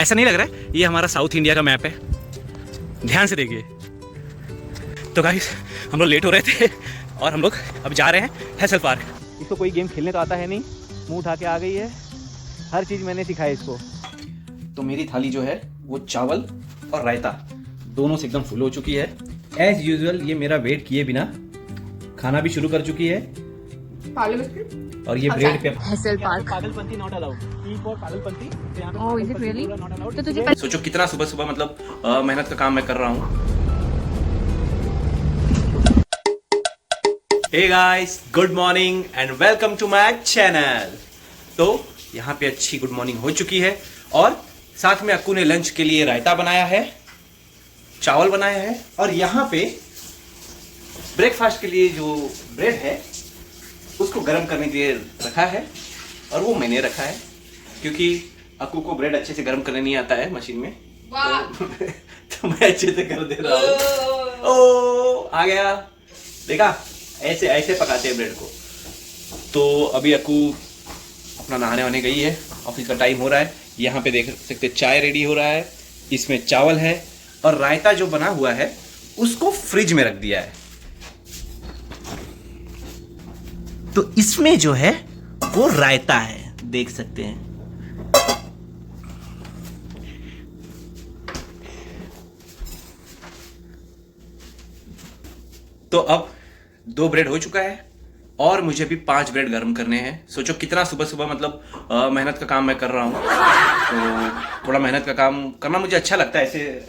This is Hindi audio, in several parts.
ऐसा नहीं लग रहा है ये हमारा साउथ इंडिया का मैप है? ध्यान से देखिए। तो गाइस हम लोग लेट हो रहे थे और हम लोग अब जा रहे हैं हैसल पार्क। इसको कोई गेम खेलने तो आता है नहीं, मुंह उठा के आ गई है। हर चीज़ मैंने सिखाया इसको। तो मेरी थाली जो है वो चावल और रायता दोनों से एकदम फुल हो चुकी है। एज यूजुअल ये मेरा वेट किए बिना खाना भी शुरू कर चुकी है। और ये ब्रेड पे हैसल पार्क। पागलपंती नॉट अलाउड। पागलपंती ओह इज इट रियली? तो तुझे सोचो कितना सुबह सुबह मतलब मेहनत का काम मैं कर रहा हूँ। Hey guys, good morning and welcome to my channel. तो यहाँ पे अच्छी गुड मॉर्निंग हो चुकी है और साथ में अक्कू ने लंच के लिए रायता बनाया है, चावल बनाया है और यहाँ पे ब्रेकफास्ट के लिए जो ब्रेड है उसको गर्म करने के लिए रखा है। और वो मैंने रखा है क्योंकि अक्कू को ब्रेड अच्छे से गर्म करने नहीं आता है मशीन में। तो मैं अच्छे से कर दे रहा हूँ। ओ आ गया, देखा ऐसे ऐसे पकाते हैं ब्रेड को। तो अभी अक्कू अपना नहाने वाने गई है, ऑफिस का टाइम हो रहा है। यहाँ पे देख सकते चाय रेडी हो रहा है, इसमें चावल है और रायता जो बना हुआ है उसको फ्रिज में रख दिया है। तो इसमें जो है वो रायता है, देख सकते हैं। तो अब 2 ब्रेड हो चुका है और मुझे भी 5 ब्रेड गर्म करने हैं। सोचो कितना सुबह सुबह मतलब मेहनत का काम मैं कर रहा हूँ। तो थोड़ा मेहनत का काम करना मुझे अच्छा लगता है। ऐसे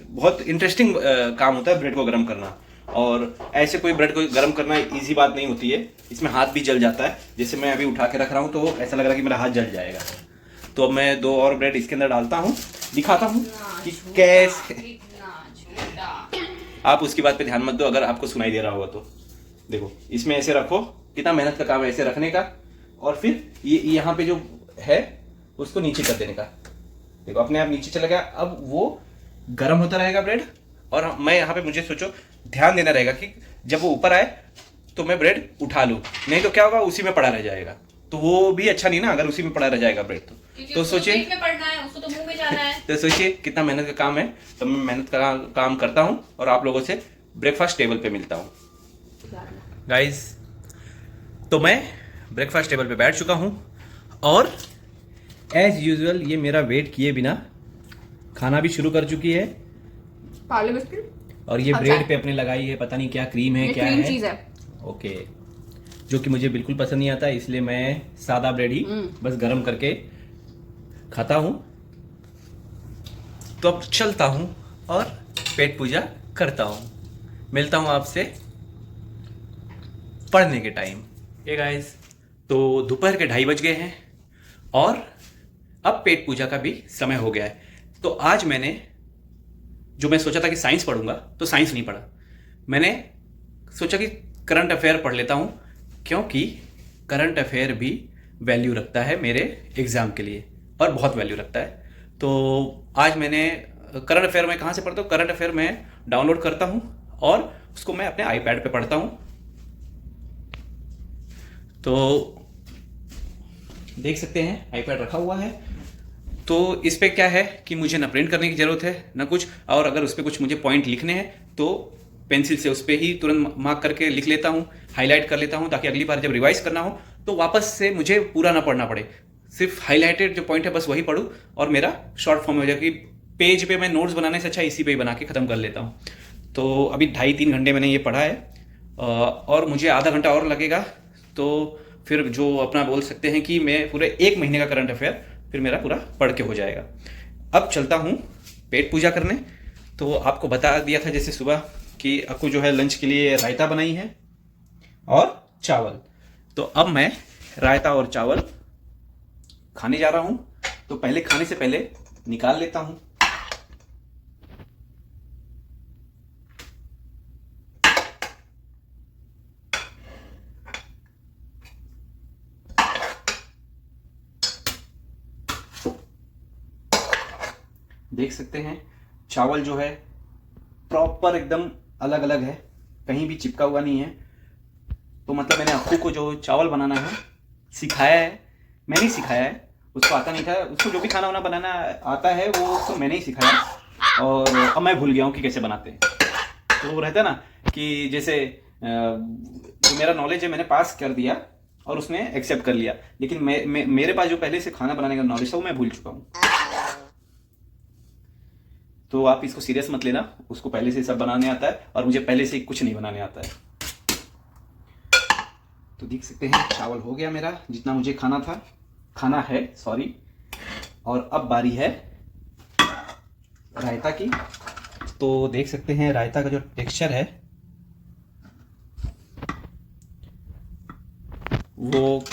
बहुत इंटरेस्टिंग काम होता है ब्रेड को गर्म करना। और ऐसे कोई ब्रेड को गर्म करना इजी बात नहीं होती है, इसमें हाथ भी जल जाता है। जैसे मैं अभी उठा के रख रहा हूँ तो ऐसा लग रहा है कि मेरा हाथ जल जाएगा। तो अब मैं 2 और ब्रेड इसके अंदर डालता हूँ, दिखाता हूँ कि कैसे। आप उसकी बात पे ध्यान मत दो, अगर आपको सुनाई दे रहा होगा तो। देखो इसमें ऐसे रखो, कितना मेहनत का काम है ऐसे रखने का। और फिर ये यहाँ पे जो है उसको नीचे कर देने का। देखो अपने आप नीचे चला गया। अब वो गर्म होता रहेगा ब्रेड और मैं यहाँ पे मुझे सोचो ध्यान देना रहेगा कि जब वो ऊपर आए तो मैं ब्रेड उठा लूँ, नहीं तो क्या होगा उसी में पड़ा रह जाएगा। तो वो भी अच्छा नहीं ना, अगर उसी में पड़ा रह जाएगा ब्रेड तो सोचिए पेट में पड़ना है, उसको तो मुंह में जाना है। तो सोचिए कितना मेहनत का काम है। तो मैं मेहनत का काम करता हूँ और आप लोगों से ब्रेकफास्ट टेबल पे मिलता हूँ गाइस। तो मैं ब्रेकफास्ट टेबल पे बैठ चुका हूँ और एज यूजुअल ये मेरा वेट किए बिना खाना भी शुरू कर चुकी है। पार्ले बिस्किट और ये ब्रेड पे अपने लगाई है, पता नहीं क्या क्रीम है, क्या क्रीम है। चीज है। ओके, जो कि मुझे बिल्कुल पसंद नहीं आता, इसलिए मैं सादा ब्रेड ही बस गरम करके खाता हूँ। तो अब चलता हूँ और पेट पूजा करता हूँ। मिलता हूँ आपसे पढ़ने के टाइम। ये गाइस, तो दोपहर के 2:30 बज गए हैं और अब पेट पूजा का भी समय हो गया है। तो आज मैंने जो मैं सोचा था कि साइंस पढ़ूंगा तो साइंस नहीं पढ़ा। मैंने सोचा कि करंट अफेयर पढ़ लेता हूँ, क्योंकि करंट अफेयर भी वैल्यू रखता है मेरे एग्ज़ाम के लिए और बहुत वैल्यू रखता है। तो आज मैंने करंट अफेयर में कहाँ से पढ़ता हूँ, करंट अफेयर में डाउनलोड करता हूँ और उसको मैं अपने आईपैड पे पढ़ता हूँ। तो देख सकते हैं आईपैड रखा हुआ है। तो इस पे क्या है कि मुझे ना प्रिंट करने की ज़रूरत है ना कुछ, और अगर उस पर कुछ मुझे पॉइंट लिखने हैं तो पेंसिल से उस पर ही तुरंत मार्क करके लिख लेता हूँ, हाईलाइट कर लेता हूँ, ताकि अगली बार जब रिवाइज करना हो तो वापस से मुझे पूरा ना पढ़ना पड़े। सिर्फ हाईलाइटेड जो पॉइंट है बस वही पढ़ूँ और मेरा शॉर्ट फॉर्म में हो जाए। कि पेज पे मैं नोट्स बनाने से अच्छा इसी पे ही बना के ख़त्म कर लेता हूँ। तो अभी 2.5-3 घंटे मैंने ये पढ़ा है और मुझे आधा घंटा और लगेगा। तो फिर जो अपना बोल सकते हैं कि मैं पूरे 1 महीने का करंट अफेयर फिर मेरा पूरा पढ़ के हो जाएगा। अब चलता हूँ पेट पूजा करने। तो आपको बता दिया था जैसे सुबह कि अक्कू जो है लंच के लिए रायता बनाई है और चावल। तो अब मैं रायता और चावल खाने जा रहा हूँ। तो पहले खाने से पहले निकाल लेता हूँ। देख सकते हैं चावल जो है प्रॉपर एकदम अलग अलग है, कहीं भी चिपका हुआ नहीं है। तो मतलब मैंने अक्कू को जो चावल बनाना है सिखाया है, मैंने ही सिखाया है। उसको आता नहीं था। उसको जो भी खाना वाना बनाना आता है वो उसको मैंने ही सिखाया, और अब मैं भूल गया हूँ कि कैसे बनाते हैं। तो वो रहता है ना कि जैसे जो मेरा नॉलेज है मैंने पास कर दिया और उसने एक्सेप्ट कर लिया, लेकिन मेरे पास जो पहले से खाना बनाने का नॉलेज था वो मैं भूल चुका हूँ। तो आप इसको सीरियस मत लेना, उसको पहले से सब बनाने आता है और मुझे पहले से कुछ नहीं बनाने आता है। तो देख सकते हैं चावल हो गया मेरा जितना मुझे खाना है सॉरी। और अब बारी है रायता की। तो देख सकते हैं रायता का जो टेक्सचर है वो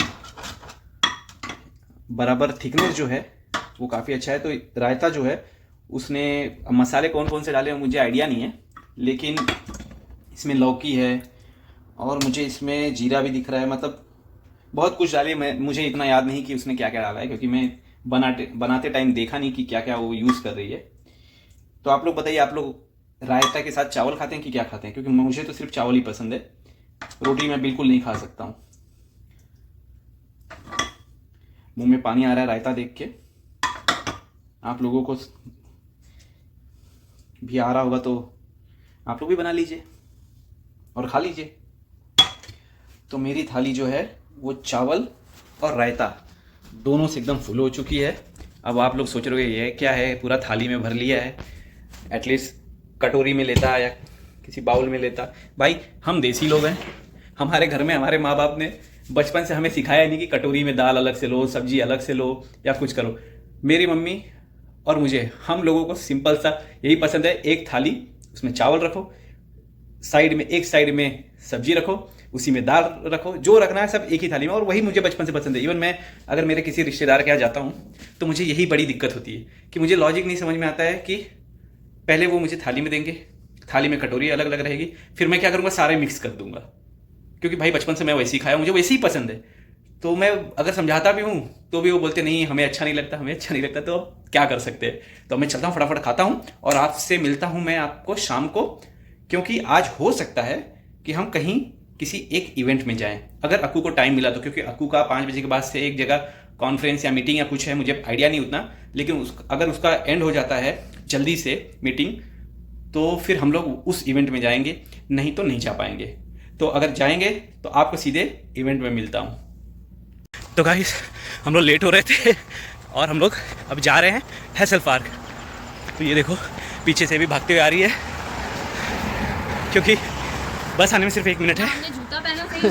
बराबर, थिकनेस जो है वो काफ़ी अच्छा है। तो रायता जो है उसने मसाले कौन कौन से डाले मुझे आइडिया नहीं है, लेकिन इसमें लौकी है और मुझे इसमें जीरा भी दिख रहा है, मतलब बहुत कुछ डाले। मुझे इतना याद नहीं कि उसने क्या क्या डाला है, क्योंकि मैं बनाते टाइम देखा नहीं कि क्या क्या वो यूज़ कर रही है। तो आप लोग बताइए, आप लोग रायता के साथ चावल खाते हैं कि क्या खाते हैं? क्योंकि मुझे तो सिर्फ चावल ही पसंद है, रोटी मैं बिल्कुल नहीं खा सकता हूँ। मुंह में पानी आ रहा है रायता देख के, आप लोगों को भी आ रहा होगा तो आप लोग भी बना लीजिए और खा लीजिए। तो मेरी थाली जो है वो चावल और रायता दोनों से एकदम फुल हो चुकी है। अब आप लोग सोच रहे हो ये क्या है, पूरा थाली में भर लिया है, एटलीस्ट कटोरी में लेता या किसी बाउल में लेता। भाई हम देसी लोग हैं, हमारे घर में हमारे माँ बाप ने बचपन से हमें सिखाया नहीं कि कटोरी में दाल अलग से लो, सब्जी अलग से लो या कुछ करो। मेरी मम्मी और मुझे, हम लोगों को सिंपल सा यही पसंद है, एक थाली उसमें चावल रखो, एक साइड में सब्जी रखो, उसी में दाल रखो, जो रखना है सब एक ही थाली में। और वही मुझे बचपन से पसंद है। इवन मैं अगर मेरे किसी रिश्तेदार के यहाँ जाता हूँ तो मुझे यही बड़ी दिक्कत होती है कि मुझे लॉजिक नहीं समझ में आता है कि पहले वो मुझे थाली में देंगे, थाली में कटोरी अलग अलग रहेगी, फिर मैं क्या करूँगा, सारे मिक्स कर दूंगा। क्योंकि भाई बचपन से मैं वैसे ही खाया, मुझे वैसे ही पसंद है। तो मैं अगर समझाता भी हूँ तो भी वो बोलते नहीं हमें अच्छा नहीं लगता, हमें अच्छा नहीं लगता। तो अब क्या कर सकते हैं? तो मैं चलता हूँ, फटाफट खाता हूँ और आपसे मिलता हूँ मैं आपको शाम को, क्योंकि आज हो सकता है कि हम कहीं किसी एक इवेंट में जाएं, अगर अक्कू को टाइम मिला तो। क्योंकि अक्कू का 5 बजे के बाद से एक जगह कॉन्फ्रेंस या मीटिंग या कुछ है, मुझे आइडिया नहीं उतना, लेकिन अगर उसका एंड हो जाता है जल्दी से मीटिंग, तो फिर हम लोग उस इवेंट में जाएंगे, नहीं तो नहीं जा पाएंगे। तो अगर जाएंगे तो आपको सीधे इवेंट में मिलता हूँ। तो गाइस हम लोग लेट हो रहे थे और हम लोग अब जा रहे हैं हैसल पार्क। तो ये देखो पीछे से भी भागते हुए आ रही है, क्योंकि बस आने में सिर्फ 1 मिनट है। हमने जूता पहना सही से,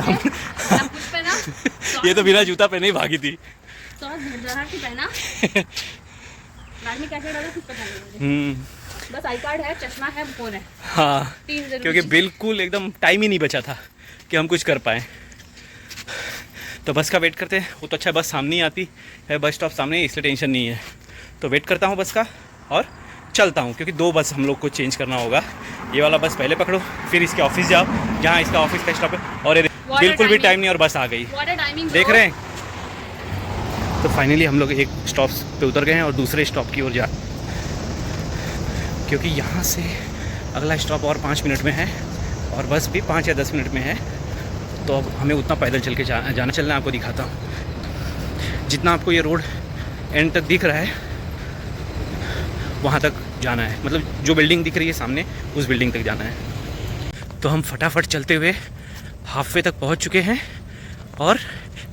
सब कुछ पहना। ये तो बिना जूता पहने ही भागी थी। पहना में क्या क्या डाला कुछ पता नहीं, बस आई कार्ड है, चश्मा है, फोन है। हाँ, क्योंकि बिल्कुल एकदम टाइम ही नहीं बचा था कि हम कुछ कर पाएँ। तो बस का वेट करते हैं। वो तो अच्छा बस सामने ही आती है, बस स्टॉप सामने ही, इसलिए टेंशन नहीं है। तो वेट करता हूँ बस का और चलता हूँ, क्योंकि 2 बस हम लोग को चेंज करना होगा। ये वाला बस पहले पकड़ो, फिर इसके ऑफिस जाओ जहाँ इसका ऑफिस का स्टॉप है। और ये बिल्कुल भी टाइम नहीं और बस आ गई, देख रहे हैं। तो फाइनली हम लोग एक स्टॉप पे उतर गए हैं और दूसरे स्टॉप की ओर जा, क्योंकि यहाँ से अगला स्टॉप और 5 मिनट में है और बस भी 5 या 10 मिनट में है। तो अब हमें उतना पैदल चल के जाना चलना। आपको दिखाता हूँ, जितना आपको ये रोड एंड तक दिख रहा है वहाँ तक जाना है, मतलब जो बिल्डिंग दिख रही है सामने उस बिल्डिंग तक जाना है। तो हम फटाफट चलते हुए हाफ वे तक पहुँच चुके हैं। और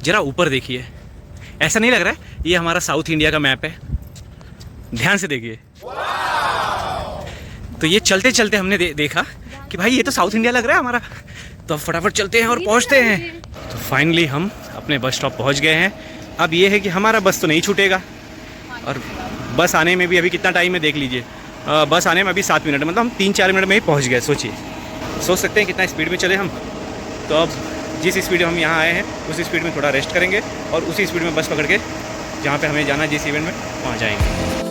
ज़रा ऊपर देखिए, ऐसा नहीं लग रहा है ये हमारा साउथ इंडिया का मैप है? ध्यान से देखिए। तो ये चलते चलते हमने देखा कि भाई ये तो साउथ इंडिया लग रहा है हमारा। तो अब फटाफट चलते हैं और पहुंचते हैं। तो फाइनली हम अपने बस स्टॉप पहुंच गए हैं। अब ये है कि हमारा बस तो नहीं छूटेगा, और बस आने में भी अभी कितना टाइम है देख लीजिए। बस आने में अभी 7 मिनट, मतलब हम 3-4 मिनट में ही पहुंच गए। सोच सकते हैं कितना स्पीड में चले हम। तो अब जिस स्पीड में हम यहाँ आए हैं उस स्पीड में थोड़ा रेस्ट करेंगे और उसी स्पीड में बस पकड़ के जहाँ पे हमें जाना है जिस इवेंट में, वहाँ जाएंगे।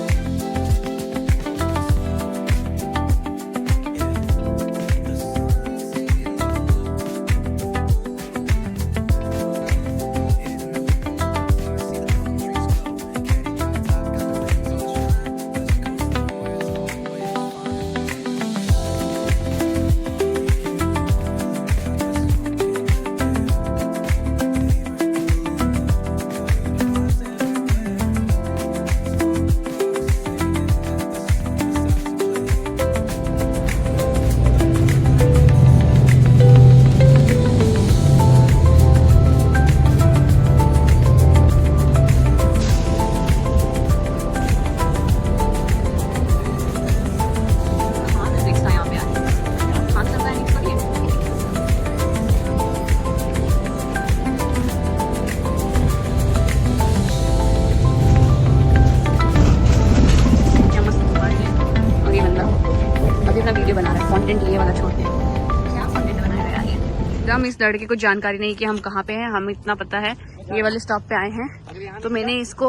एकदम इस लड़के को जानकारी नहीं कि हम कहाँ पे हैं। हमें इतना पता है ये वाले स्टॉप पे आए हैं, तो मैंने इसको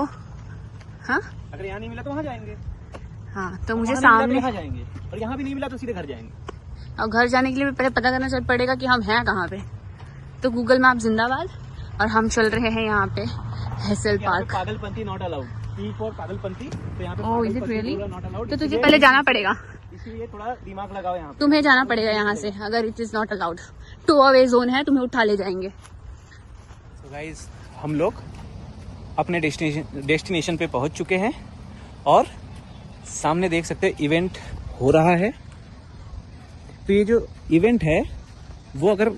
हाँ अगर यहाँ नहीं मिला तो वहाँ जाएंगे। हाँ, तो मुझे सामने यहाँ जाएंगे, और यहाँ भी नहीं मिला तो सीधे घर जाएंगे। और घर जाने के लिए भी पहले पता करना चल पड़ेगा कि हम हैं कहाँ पे। तो गूगल मैप जिंदाबाद। और हम चल रहे हैं यहाँ पे हेसल पार्क। पागलपंथी नॉट अलाउड, ई फॉर पागलपंथी। तो यहाँ पे oh, is it really? Not allowed. तो तुझे पहले जाना पड़ेगा, इसलिए थोड़ा दिमाग लगाओ यहाँ पे। तुम्हें जाना पड़ेगा यहाँ से। अगर it is not allowed, 2 away zone है, तुम्हें उठा ले जाएंगे। तो गाइस, हम लोग अपने डेस्टिनेशन पे पहुंच चुके हैं और सामने देख सकते हैं इवेंट हो रहा है। तो ये जो इवेंट है वो अगर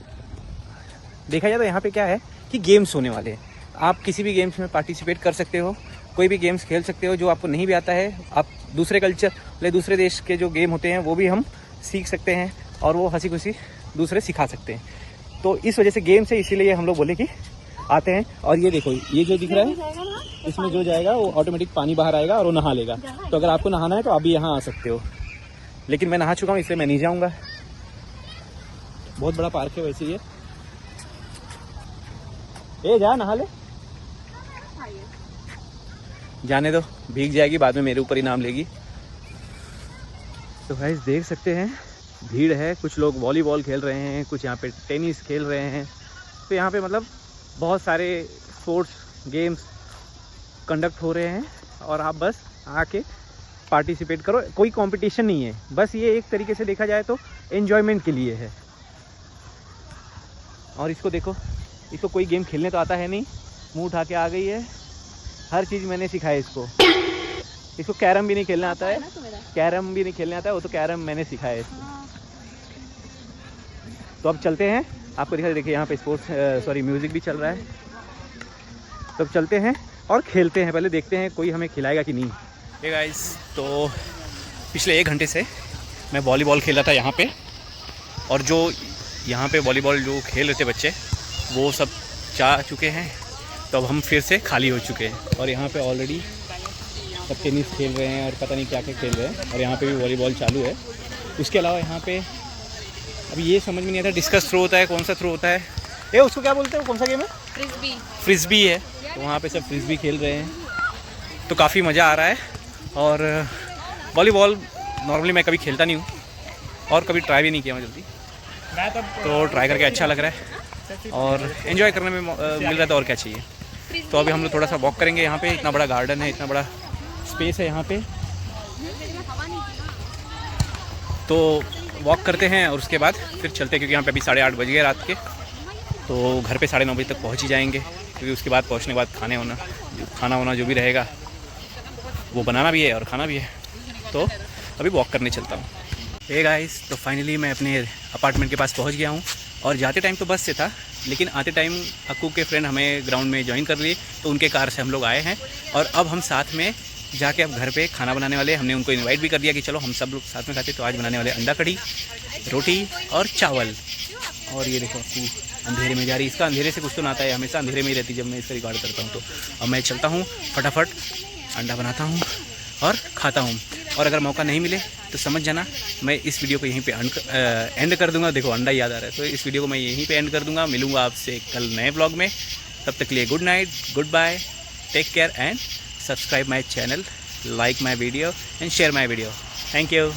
देखा जाए तो यहाँ पे क्या है कि गेम्स होने वाले हैं। आप किसी भी गेम्स में पार्टिसिपेट कर सकते हो, कोई भी गेम्स खेल सकते हो जो आपको नहीं भी आता है। आप दूसरे कल्चर या दूसरे देश के जो गेम होते हैं वो भी हम सीख सकते हैं और वो हंसी खुशी दूसरे सिखा सकते हैं। तो इस वजह से गेम्स है, इसीलिए हम लोग बोले कि आते हैं। और ये देखो, ये जो दिख रहा है इसमें जो जाएगा वो ऑटोमेटिक पानी बाहर आएगा और वो नहा लेगा। तो अगर आपको नहाना है तो आप भी यहाँ आ सकते हो, लेकिन मैं नहा चुका हूँ इसलिए मैं नहीं जाऊँगा। बहुत बड़ा पार्क है वैसे ये। ए जा नहा ले, जाने दो, भीग जाएगी, बाद में मेरे ऊपर ही नाम लेगी। तो गाइस देख सकते हैं भीड़ है, कुछ लोग वॉलीबॉल खेल रहे हैं, कुछ यहाँ पे टेनिस खेल रहे हैं। तो यहाँ पे मतलब बहुत सारे स्पोर्ट्स गेम्स कंडक्ट हो रहे हैं और आप बस आके पार्टिसिपेट करो। कोई कंपटीशन नहीं है, बस ये एक तरीके से देखा जाए तो एन्जॉयमेंट के लिए है। और इसको देखो, इसको कोई गेम खेलने तो आता है नहीं, मुंह उठा के आ गई है। हर चीज़ मैंने सिखाया इसको कैरम भी नहीं खेलना आता है, कैरम भी नहीं खेलने आता है, वो तो कैरम मैंने सिखाया है इसको। तो अब चलते हैं, आपको दिखा, देखिए यहाँ पे म्यूज़िक भी चल रहा है। तो अब चलते हैं और खेलते हैं, पहले देखते हैं कोई हमें खिलाएगा कि नहीं। हे गाइस, तो पिछले 1 घंटे से मैं वॉलीबॉल खेला था यहाँ पे, और जो यहाँ पे वॉलीबॉल जो खेल रहे थे बच्चे वो सब जा चुके हैं। तो अब हम फिर से खाली हो चुके हैं और यहाँ पे ऑलरेडी सब टेनिस खेल रहे हैं और पता नहीं क्या क्या खेल रहे हैं, और यहाँ पे भी वॉलीबॉल चालू है। उसके अलावा यहाँ पे अभी ये समझ में नहीं आता डिस्कस थ्रो होता है, कौन सा थ्रो होता है, ये उसको क्या बोलते हैं, कौन सा गेम है? फ्रिस्बी है। तो वहाँ पे सब फ्रिस्बी खेल रहे हैं, तो काफ़ी मज़ा आ रहा है। और वॉलीबॉल नॉर्मली मैं कभी खेलता नहीं हूँ और कभी ट्राई भी नहीं किया मैं जल्दी, तो ट्राई करके अच्छा लग रहा है और एंजॉय करने में मिल रहा था, और क्या चाहिए। तो अभी हम लोग थोड़ा सा वॉक करेंगे। यहाँ पे इतना बड़ा गार्डन है, इतना बड़ा स्पेस है यहाँ पे, तो वॉक करते हैं और उसके बाद फिर चलते हैं, क्योंकि यहाँ पे अभी 8:30 बज गए रात के। तो घर पे 9:30 बजे तक पहुँच ही जाएंगे, क्योंकि उसके बाद पहुँचने के बाद खाना वाना जो भी रहेगा वो बनाना भी है और खाना भी है। तो अभी वॉक करने चलता हूँ। हे गाइस, तो फाइनली मैं अपने अपार्टमेंट के पास पहुँच गया हूँ। और जाते टाइम तो बस से था, लेकिन आते टाइम अक्कू के फ्रेंड हमें ग्राउंड में ज्वाइन कर लिए, तो उनके कार से हम लोग आए हैं। और अब हम साथ में जाके अब घर पे खाना बनाने वाले। हमने उनको इनवाइट भी कर दिया कि चलो हम सब लोग साथ में खाते। तो आज बनाने वाले अंडा कढ़ी, रोटी और चावल। और ये देखो अक्कू अंधेरे में जा रही, इसका अंधेरे से कुछ तो नाता है, हमेशा अंधेरे में ही रहती जब मैं इसका रिकॉर्ड करता हूँ। तो अब मैं चलता हूँ, फटाफट अंडा बनाता हूँ और खाता हूँ। और अगर मौका नहीं मिले तो समझ जाना मैं इस वीडियो को यहीं पे एंड कर दूंगा। देखो अंडा याद आ रहा है, तो इस वीडियो को मैं यहीं पे एंड कर दूंगा। मिलूंगा आपसे कल नए ब्लॉग में, तब तक के लिए good night, goodbye, take care and subscribe my channel, like my video and share my video. Thank you.